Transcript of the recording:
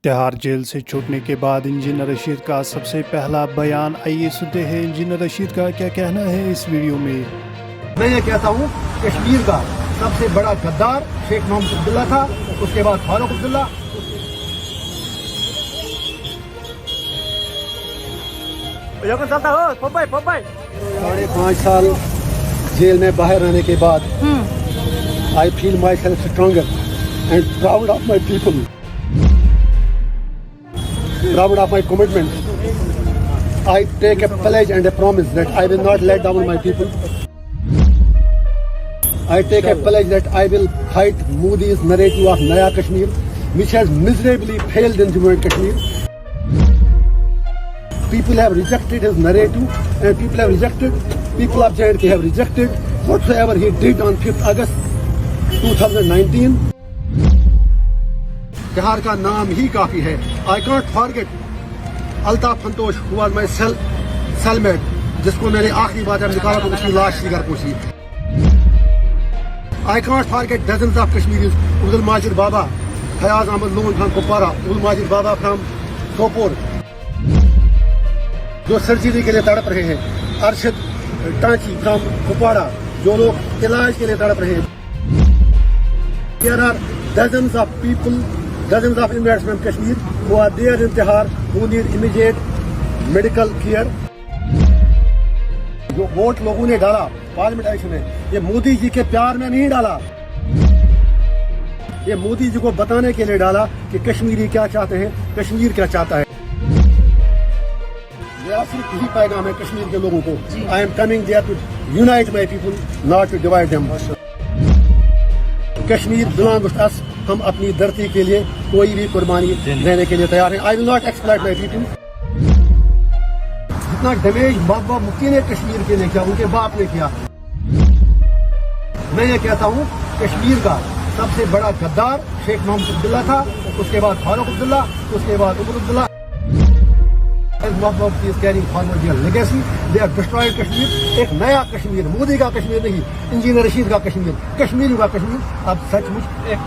Tihar jail से छूटने के बाद इंजीनियर रशीद का सबसे पहला बयान। आइए सुनते हैं इंजीनियर रशीद का क्या कहना है इस वीडियो में। मैं ये कहता हूँ कश्मीर का सबसे बड़ा गद्दार शेख मोहम्मद अब्दुल्ला था, उसके बाद फारूक अब्दुल्ला। 5.5 साल जेल में बाहर रहने के बाद I feel my self stronger and proud of my people, proud of my commitment. I take a pledge and a promise that I will not let down my people. I take a pledge that I will fight Modi's narrative of Naya Kashmir, which has miserably failed in Jammu and Kashmir. People have rejected his narrative, and people of JNK have rejected whatsoever he did on 5th August 2019. Tihar का नाम ही काफी है। I can't forget Altaf Fantosh who was my cellmate, जिसको मैंने आखिरी बार जब निकाला तो उसकी लाश शिकार पोशी। I can't forget dozens of Kashmiris, Abdul Majid Baba, Fayaz Ahmad Lone from Kupwara, Abdul Majid Baba from Sopore, जो सर्जरी के लिए तड़प रहे हैं, अरशद टांची फ्रॉम कुपवाड़ा, जो लोग इलाज के लिए तड़प रहे हैं। There are dozens of people, dozens of inmates from Kashmir who are there in Tihar who need immediate medical care. जो वोट लोगों ने डाला पार्लियामेंट इलेक्शन में, ये मोदी जी के प्यार में नहीं डाला, ये मोदी जी को बताने के लिए डाला कि कश्मीरी क्या चाहते हैं, कश्मीर क्या चाहता है। मेरा सिर्फ यही पैगाम है कश्मीर के लोगों को, I am coming there to unite my people, not to divide them. Kashmir belongs to us, हम अपनी धरती के लिए कोई भी कुर्बानी देने के लिए तैयार हैं। I will not exploit my people. जितना डैमेज बाबा मुफ्ती ने कश्मीर के लिए किया, उनके बाप ने किया। मैं ये कहता हूँ कश्मीर का सबसे बड़ा गद्दार शेख मोहम्मद अब्दुल्ला था, उसके बाद फारूक अब्दुल्ला, उसके बाद Omar Abdullah. Is carrying forward their legacy. They have destroyed Kashmir. एक नया कश्मीर, मोदी का कश्मीर नहीं, इंजीनियर रशीद का कश्मीर, कश्मीर का कश्मीर अब सचमुच एक